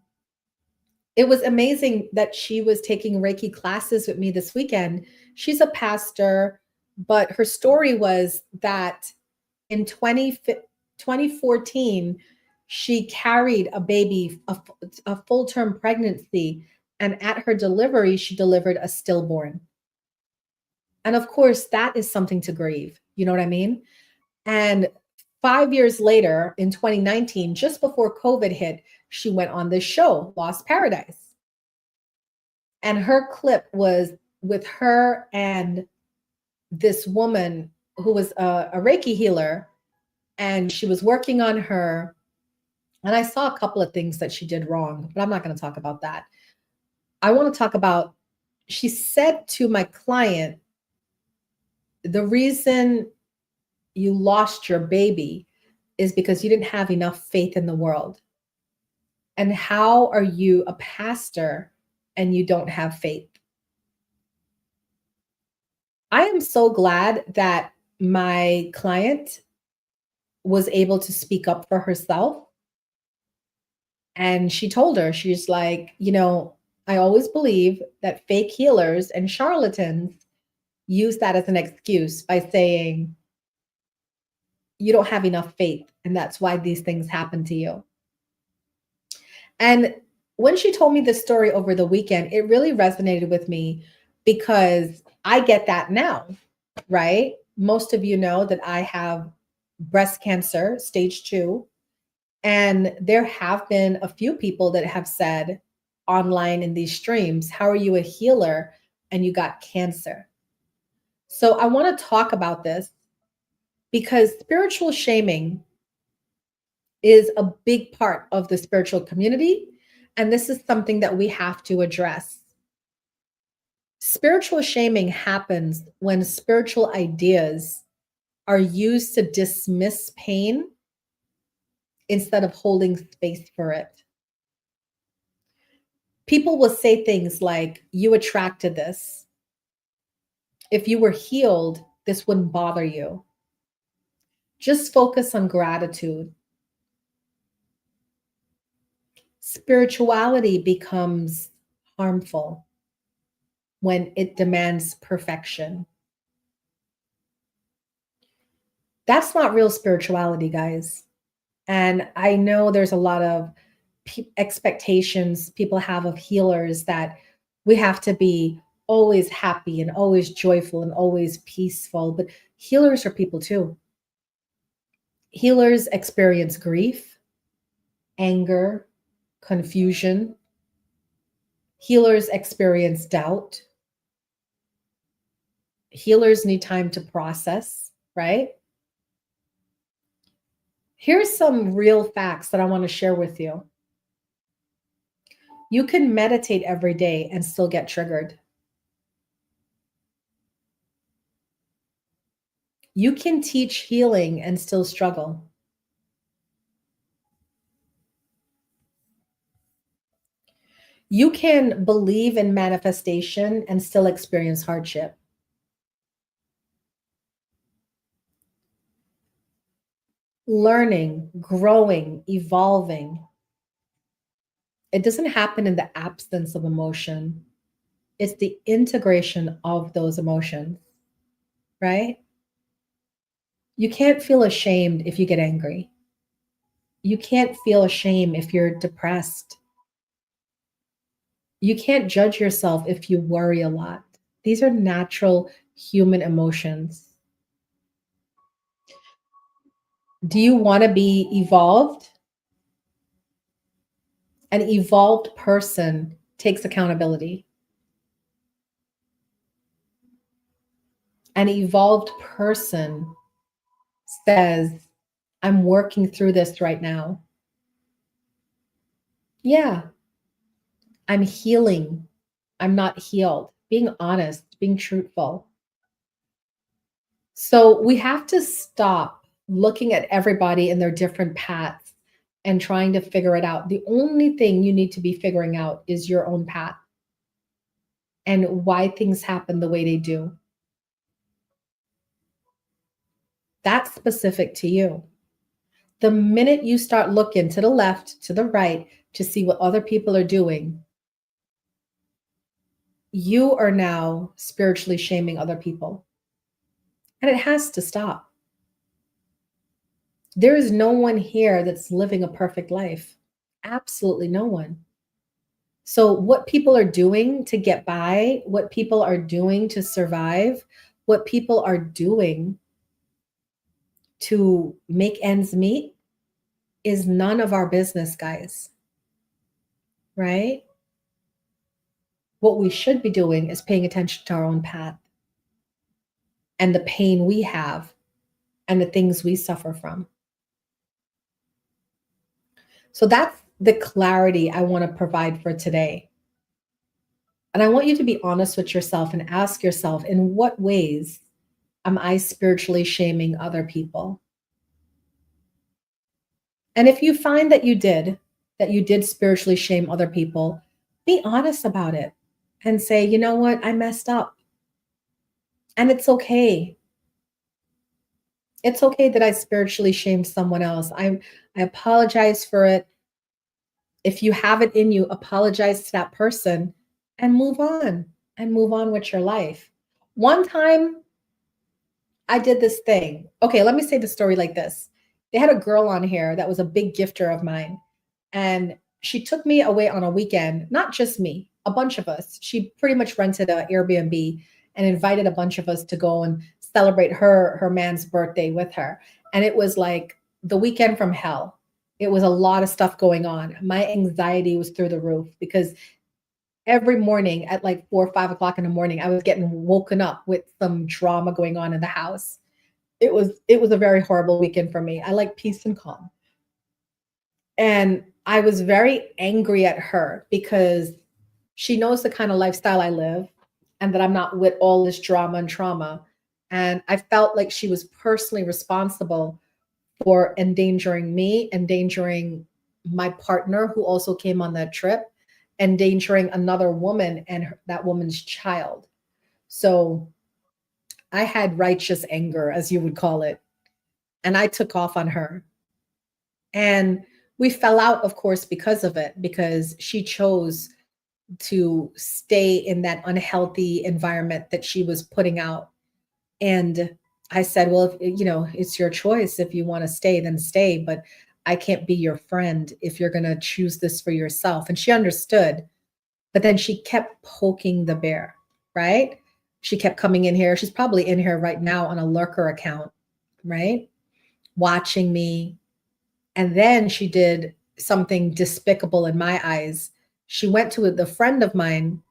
it was amazing that she was taking Reiki classes with me this weekend. She's a pastor, but her story was that in 2014, she carried a baby, a full-term pregnancy, and at her delivery, she delivered a stillborn. And of course, that is something to grieve. You know what I mean? And 5 years later, in 2019, just before COVID hit, she went on this show, Lost Paradise. And her clip was with her and this woman who was a Reiki healer, and she was working on her. And I saw a couple of things that she did wrong, but I'm not going to talk about that. I want to talk about, she said to my client, the reason you lost your baby is because you didn't have enough faith in the world. And how are you a pastor and you don't have faith? I am so glad that my client was able to speak up for herself. And she told her, she's like, I always believe that fake healers and charlatans use that as an excuse by saying, you don't have enough faith, and that's why these things happen to you. And when she told me this story over the weekend, it really resonated with me because I get that now, right? Most of you know that I have breast cancer, stage 2. And there have been a few people that have said online in these streams, how are you a healer and you got cancer? So I want to talk about this because spiritual shaming is a big part of the spiritual community. And this is something that we have to address. Spiritual shaming happens when spiritual ideas are used to dismiss pain instead of holding space for it. People will say things like, you attracted this. If you were healed, this wouldn't bother you. Just focus on gratitude. Spirituality becomes harmful when it demands perfection. That's not real spirituality, guys. And I know there's a lot of expectations people have of healers that we have to be always happy and always joyful and always peaceful. But healers are people too. Healers experience grief, anger, confusion. Healers experience doubt. Healers need time to process, right? Here's some real facts that I want to share with you. You can meditate every day and still get triggered. You can teach healing and still struggle. You can believe in manifestation and still experience hardship. Learning, growing, evolving. It doesn't happen in the absence of emotion. It's the integration of those emotions, right? You can't feel ashamed if you get angry. You can't feel ashamed if you're depressed. You can't judge yourself if you worry a lot. These are natural human emotions. Do you want to be evolved? An evolved person takes accountability. An evolved person says, I'm working through this right now. Yeah, I'm healing. I'm not healed. Being honest, being truthful. So we have to stop looking at everybody in their different paths and trying to figure it out. The only thing you need to be figuring out is your own path and why things happen the way they do. That's specific to you. The minute you start looking to the left, to the right, to see what other people are doing, you are now spiritually shaming other people. And it has to stop. There is no one here that's living a perfect life. Absolutely no one. So what people are doing to get by, what people are doing to survive, what people are doing to make ends meet is none of our business, guys. Right? What we should be doing is paying attention to our own path and the pain we have and the things we suffer from. So that's the clarity I want to provide for today. And I want you to be honest with yourself and ask yourself, in what ways am I spiritually shaming other people? And if you find that you did spiritually shame other people, be honest about it and say, you know what, I messed up. And it's okay. It's okay that I spiritually shamed someone else. I apologize for it. If you have it in you, apologize to that person and move on with your life. One time I did this thing. Okay, let me say the story like this. They had a girl on here that was a big gifter of mine. And she took me away on a weekend, not just me, a bunch of us. She pretty much rented an Airbnb and invited a bunch of us to go and celebrate her man's birthday with her. And it was like the weekend from hell. It was a lot of stuff going on. My anxiety was through the roof because every morning at like 4 or 5 o'clock in the morning, I was getting woken up with some drama going on in the house. It was a very horrible weekend for me. I like peace and calm. And I was very angry at her because she knows the kind of lifestyle I live and that I'm not with all this drama and trauma. And I felt like she was personally responsible for endangering me, endangering my partner who also came on that trip, endangering another woman and that woman's child. So I had righteous anger, as you would call it, and I took off on her. And we fell out, of course, because of it, because she chose to stay in that unhealthy environment that she was putting out. And I said, well, if, it's your choice. If you want to stay, then stay. But I can't be your friend if you're going to choose this for yourself. And she understood. But then she kept poking the bear, right? She kept coming in here. She's probably in here right now on a lurker account, right? Watching me. And then she did something despicable in my eyes. She went to the friend of mine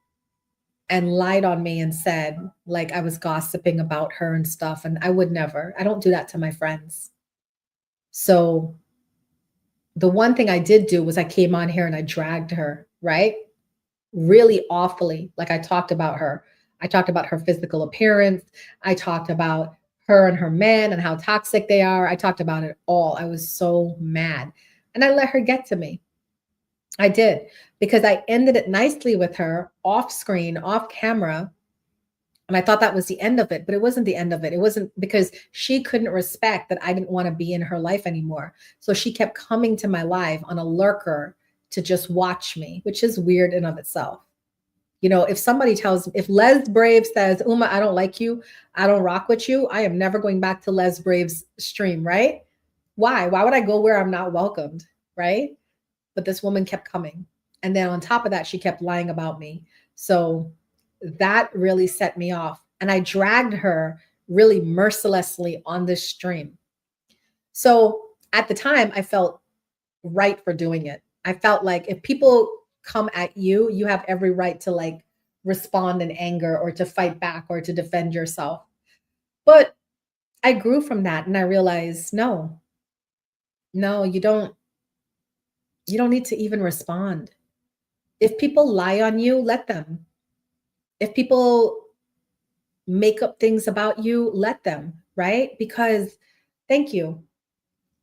and lied on me and said, like, I was gossiping about her and stuff. And I don't do that to my friends. So the one thing I did do was I came on here and I dragged her, right? Really awfully. Like I talked about her. I talked about her physical appearance. I talked about her and her man and how toxic they are. I talked about it all. I was so mad. And I let her get to me. I did, because I ended it nicely with her off screen, off camera. And I thought that was the end of it, but it wasn't the end of it. It wasn't, because she couldn't respect that I didn't want to be in her life anymore. So she kept coming to my live on a lurker to just watch me, which is weird in of itself. If Les Brave says, Uma, I don't like you, I don't rock with you, I am never going back to Les Brave's stream, right? Why? Why would I go where I'm not welcomed, right? But this woman kept coming. And then on top of that, she kept lying about me. So that really set me off. And I dragged her really mercilessly on this stream. So at the time, I felt right for doing it. I felt like if people come at you, you have every right to like respond in anger or to fight back or to defend yourself. But I grew from that and I realized, no, you don't need to even respond. If people lie on you, let them. If people make up things about you, let them, right? Because thank you.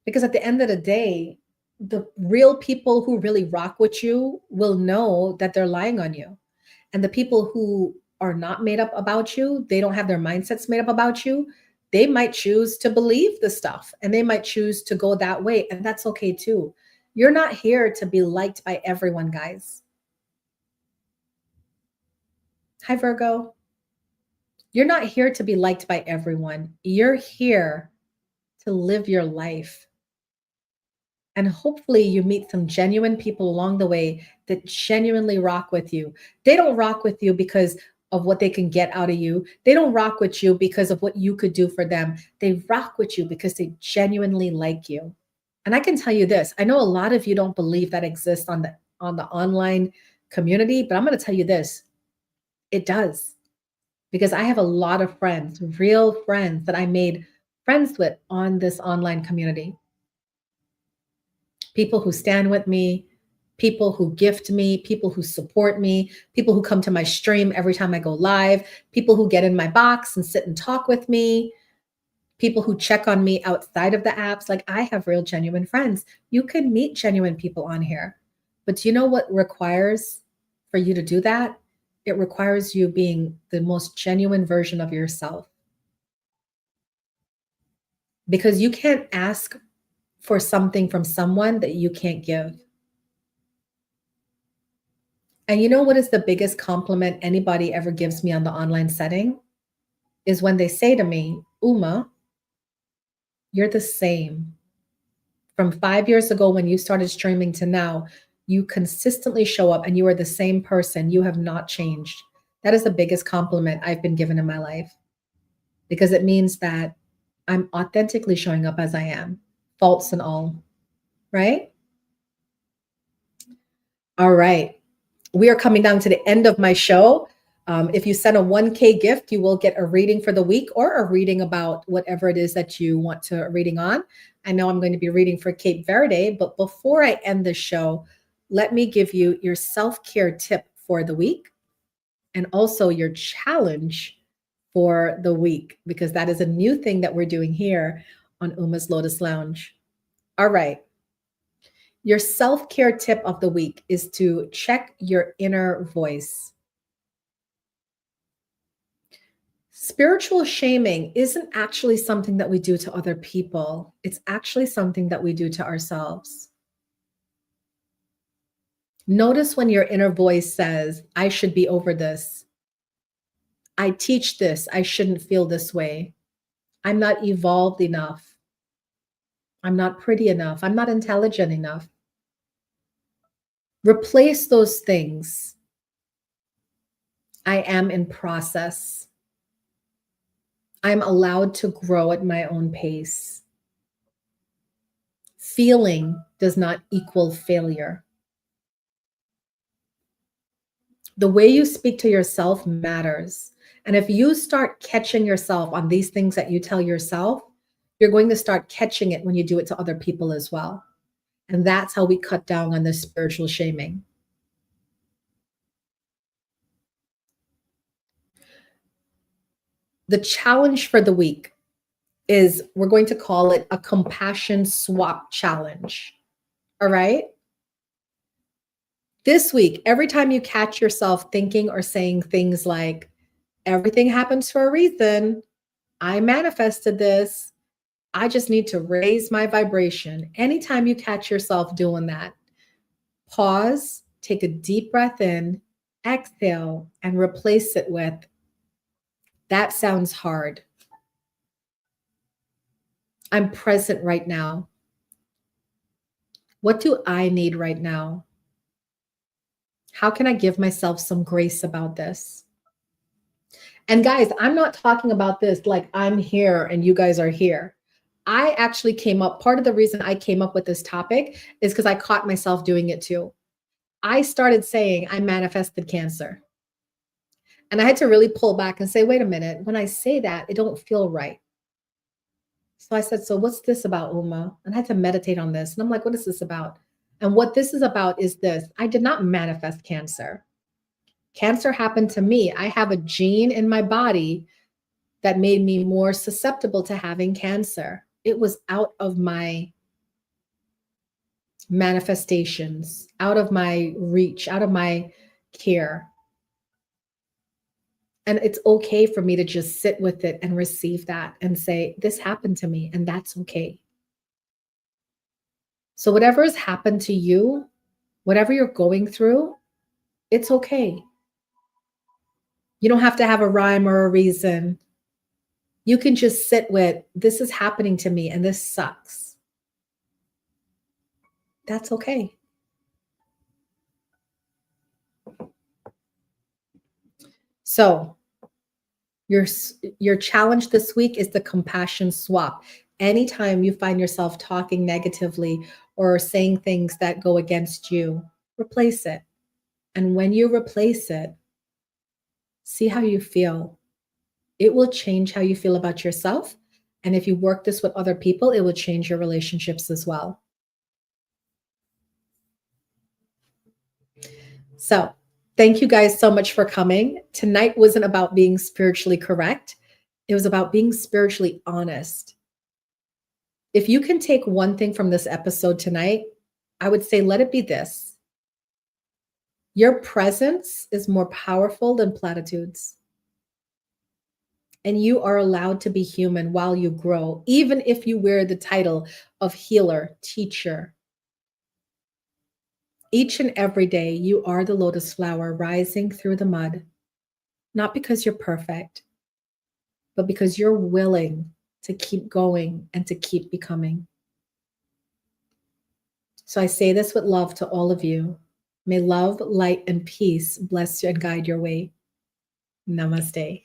Because at the end of the day, the real people who really rock with you will know that they're lying on you. And the people who are not made up about you, they don't have their mindsets made up about you, they might choose to believe the stuff and they might choose to go that way. And that's okay too. You're not here to be liked by everyone, guys. Hi, Virgo. You're not here to be liked by everyone. You're here to live your life. And hopefully you meet some genuine people along the way that genuinely rock with you. They don't rock with you because of what they can get out of you. They don't rock with you because of what you could do for them. They rock with you because they genuinely like you. And I can tell you this, I know a lot of you don't believe that exists on the online community, but I'm going to tell you this, it does. Because I have a lot of friends, real friends that I made friends with on this online community. People who stand with me, people who gift me, people who support me, people who come to my stream every time I go live, people who get in my box and sit and talk with me, people who check on me outside of the apps. Like, I have real, genuine friends. You can meet genuine people on here. But do you know what requires for you to do that? It requires you being the most genuine version of yourself. Because you can't ask for something from someone that you can't give. And you know what is the biggest compliment anybody ever gives me on the online setting? Is when they say to me, Uma, you're the same. From 5 years ago when you started streaming to now, you consistently show up and you are the same person. You have not changed. That is the biggest compliment I've been given in my life, because it means that I'm authentically showing up as I am, faults and all, right? All right. We are coming down to the end of my show. If you send a 1K gift, you will get a reading for the week or a reading about whatever it is that you want to reading on. I know I'm going to be reading for Cape Verde, but before I end the show, let me give you your self-care tip for the week and also your challenge for the week, because that is a new thing that we're doing here on Uma's Lotus Lounge. All right. Your self-care tip of the week is to check your inner voice. Spiritual shaming isn't actually something that we do to other people. It's actually something that we do to ourselves. Notice when your inner voice says, I should be over this. I teach this. I shouldn't feel this way. I'm not evolved enough. I'm not pretty enough. I'm not intelligent enough. Replace those things. I am in process. I'm allowed to grow at my own pace. Feeling does not equal failure. The way you speak to yourself matters. And if you start catching yourself on these things that you tell yourself, you're going to start catching it when you do it to other people as well. And that's how we cut down on this spiritual shaming. The challenge for the week is we're going to call it a compassion swap challenge. All right? This week, every time you catch yourself thinking or saying things like, everything happens for a reason, I manifested this, I just need to raise my vibration. Anytime you catch yourself doing that, pause, take a deep breath in, exhale, and replace it with, that sounds hard. I'm present right now. What do I need right now? How can I give myself some grace about this? And guys, I'm not talking about this like I'm here and you guys are here. I actually part of the reason I came up with this topic is because I caught myself doing it too. I started saying I manifested cancer. And I had to really pull back and say, wait a minute, when I say that, it don't feel right. So I said, so what's this about, Uma? And I had to meditate on this. And I'm like, what is this about? And what this is about is this. I did not manifest cancer. Cancer happened to me. I have a gene in my body that made me more susceptible to having cancer. It was out of my manifestations, out of my reach, out of my care. And it's okay for me to just sit with it and receive that and say, this happened to me, and that's okay. So whatever has happened to you, whatever you're going through, it's okay. You don't have to have a rhyme or a reason. You can just sit with, this is happening to me and this sucks. That's okay. So your challenge this week is the compassion swap. Anytime you find yourself talking negatively or saying things that go against you, replace it. And when you replace it, see how you feel. It will change how you feel about yourself. And if you work this with other people, it will change your relationships as well. So thank you guys so much for coming. Tonight wasn't about being spiritually correct. It was about being spiritually honest. If you can take one thing from this episode tonight, I would say let it be this. Your presence is more powerful than platitudes. And you are allowed to be human while you grow, even if you wear the title of healer, teacher. Each and every day, you are the lotus flower rising through the mud, not because you're perfect, but because you're willing to keep going and to keep becoming. So I say this with love to all of you. May love, light, and peace bless you and guide your way. Namaste.